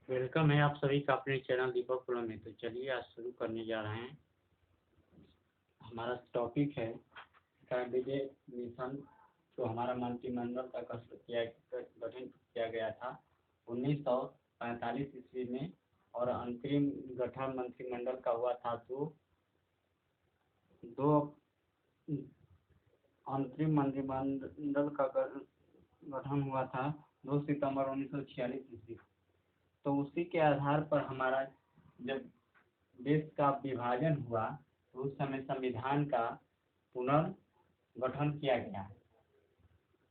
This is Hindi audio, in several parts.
वेलकम है आप सभी का अपने चैनल दीपक पुलम में। तो चलिए आज शुरू करने जा रहे हैं। हमारा टॉपिक है कैबिनेट मिशन। जो हमारा मंत्रिमंडल का गठन किया गया था 1945 ईस्वी में, और अंतरिम गठन मंत्रिमंडल का हुआ था दो अंतरिम मंत्रिमंडल का गठन हुआ था 2 सितंबर 1946 ईस्वी। तो उसी के आधार पर हमारा जब देश का विभाजन हुआ तो उस समय संविधान का पुनर्गठन किया गया।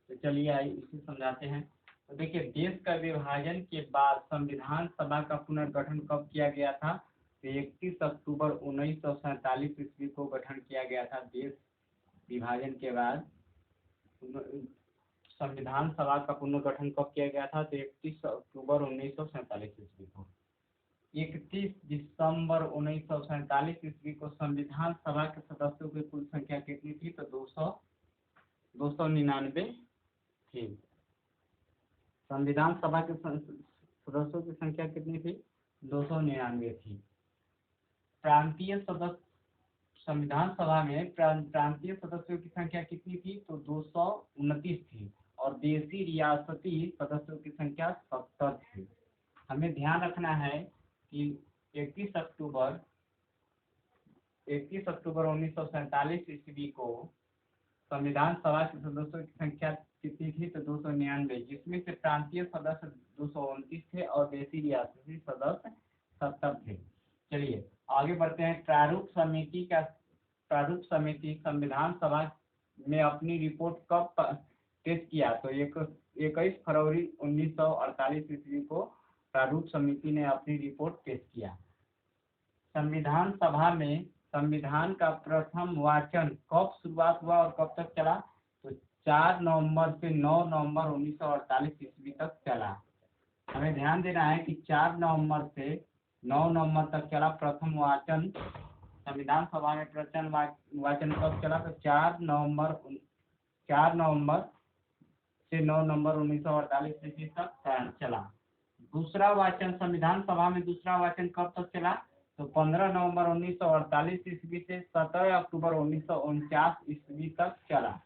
तो चलिए आइए इसे समझाते हैं। तो देखिए, देश का विभाजन के बाद संविधान सभा का पुनर्गठन कब किया गया था? तो 31 अक्टूबर 1947 ईस्वी को गठन किया गया था। देश विभाजन के बाद संविधान सभा का पुनर्गठन कब किया गया था? तो 31 अक्टूबर 1947 ईस्वी को। 31 दिसंबर 1947 ईस्वी को संविधान सभा के सदस्यों की कुल संख्या कितनी थी? तो 299 थी। संविधान सभा के सदस्यों की संख्या कितनी थी? 299 थी। प्रांतीय सदस्य संविधान सभा में प्रांतीय सदस्यों की संख्या कितनी थी? तो 229 थी। और देशी रियासती सदस्यों की संख्या 70 थी। हमें ध्यान रखना है कि 31 अक्टूबर 1947 ईस्वी को संविधान सभा के सदस्यों की संख्या कितनी थी? तो 299, जिसमें से प्रांतीय सदस्य 229 थे और देशी रियासती सदस्य 70 थे। चलिए आगे बढ़ते हैं। प्रारूप समिति संविधान सभा में अपनी रिपोर्ट कब पेश किया? तो 21 फरवरी 1948 ईस्वी को प्रारूप समिति ने अपनी रिपोर्ट पेश किया। संविधान सभा में संविधान का प्रथम वाचन कब शुरुआत हुआ और कब तक चला? तो 4 नवंबर से 9 नवंबर 1948 ईस्वी तक चला। हमें ध्यान देना है कि 4 नवंबर से 9 नवंबर तक चला प्रथम वाचन। संविधान सभा में प्रथम वाचन कब चला? तो 4 नवंबर से 9 नवंबर 1948 ईस्वी तक चला। दूसरा वाचन संविधान सभा में दूसरा वाचन कब तक चला? तो 15 नवंबर 1948 ईस्वी से 17 अक्टूबर 1949 ईस्वी तक चला।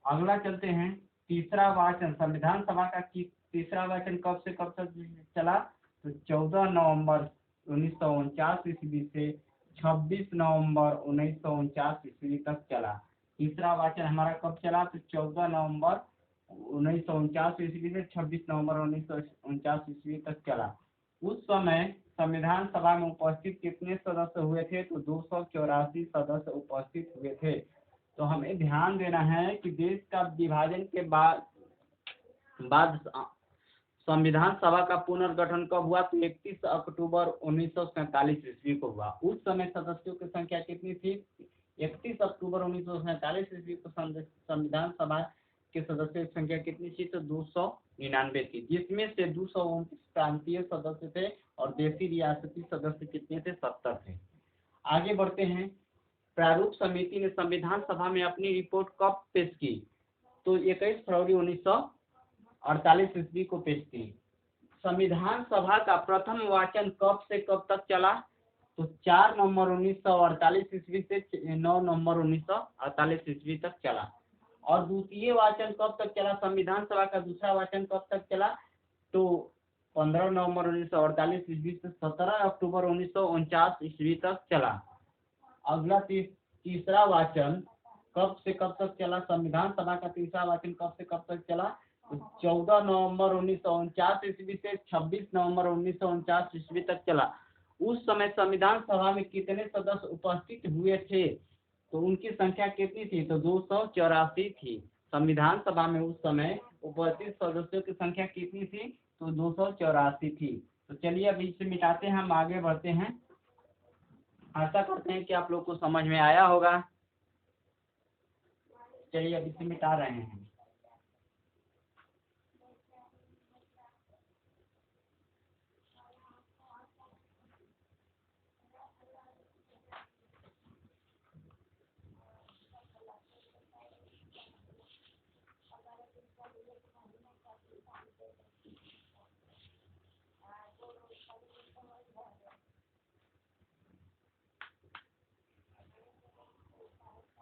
अगला चलते हैं। तीसरा वाचन संविधान सभा का तीसरा वाचन कब से कब तक चला? तो 14 नवंबर 1949 ईस्वी से 26 नवंबर 1949 ईस्वी तक चला। तीसरा वाचन हमारा कब चला? तो 14 नवंबर 1949 ईस्वी से 26 नवंबर 1949 ईस्वी तक चला। उस समय संविधान सभा में उपस्थित कितने सदस्य हुए थे? तो 284 सदस्य उपस्थित हुए थे। तो हमें ध्यान देना है कि देश का विभाजन के बाद संविधान सभा का पुनर्गठन कब हुआ? तो 31 अक्टूबर 1947 ईस्वी को हुआ। उस समय सदस्यों की संख्या कितनी थी? 31 अक्टूबर 1947 ईस्वी को संविधान सभा के सदस्यों की संख्या कितनी थी? तो 299 थी, जिसमें से 229 प्रांतीय सदस्य थे और देशी रियासती सदस्य कितने थे? 70 थे। आगे बढ़ते हैं। प्रारूप समिति ने संविधान सभा में अपनी रिपोर्ट कब पेश की? तो 21 फरवरी 1948 ईस्वी को पेश की। संविधान सभा का प्रथम वाचन कब से कब तक चला? तो 4 नवंबर 1948 ईस्वी से 9 नवंबर 1948 ईस्वी तक चला। और द्वितीय वाचन कब तक चला? संविधान सभा का दूसरा वाचन कब तक चला? तो 15 नवंबर 1948 ईस्वी से 17 अक्टूबर 1949 ईस्वी तक चला। अगला तीसरा वाचन कब से कब तक चला? संविधान सभा का तीसरा वाचन कब से कब तक चला? तो 14 नवंबर 1949 ईस्वी से 26 नवंबर 1949 ईस्वी तक चला। उस समय संविधान सभा में कितने सदस्य उपस्थित हुए थे? तो उनकी संख्या कितनी थी? तो 284 थी। संविधान सभा में उस समय उपस्थित सदस्यों की संख्या कितनी थी? तो 284 थी। तो चलिए अब इसे मिटाते हैं, हम आगे बढ़ते हैं। आशा करते हैं कि आप लोग को समझ में आया होगा। चलिए अब इसे मिटा रहे हैं।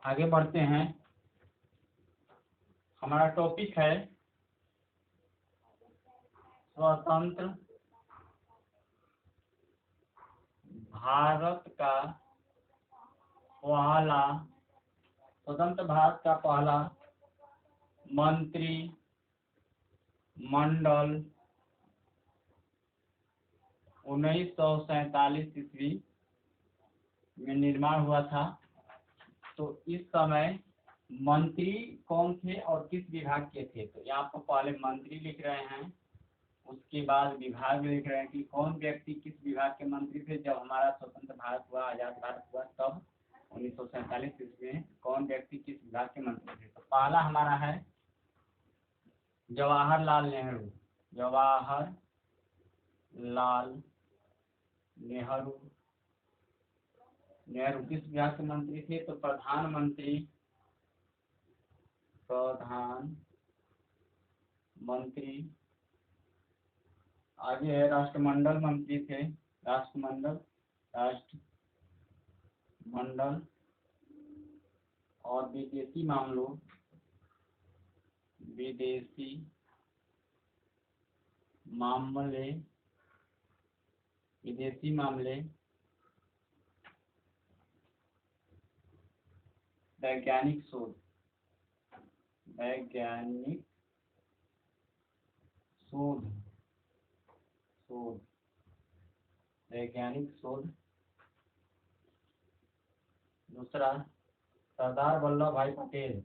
आगे बढ़ते हैं। हमारा टॉपिक है स्वतंत्र भारत का पहला स्वतंत्र भारत का पहला मंत्री मंडल 1947 ईस्वी में निर्माण हुआ था। तो इस समय मंत्री कौन थे और किस विभाग के थे? तो यहाँ पर पहले मंत्री लिख रहे हैं, उसके बाद विभाग लिख रहे हैं कि कौन व्यक्ति किस विभाग के मंत्री थे जब हमारा स्वतंत्र भारत हुआ, आजाद भारत हुआ, तब 1947 ईस्वी में कौन व्यक्ति किस विभाग के मंत्री थे। तो पहला हमारा है जवाहरलाल नेहरू। जवाहरलाल नेहरू किस विभाग के मंत्री थे? तो प्रधानमंत्री आगे है राष्ट्रमंडल मंत्री थे। राष्ट्रमंडल और विदेशी मामले वैज्ञानिक शोध दूसरा सरदार वल्लभ भाई पटेल।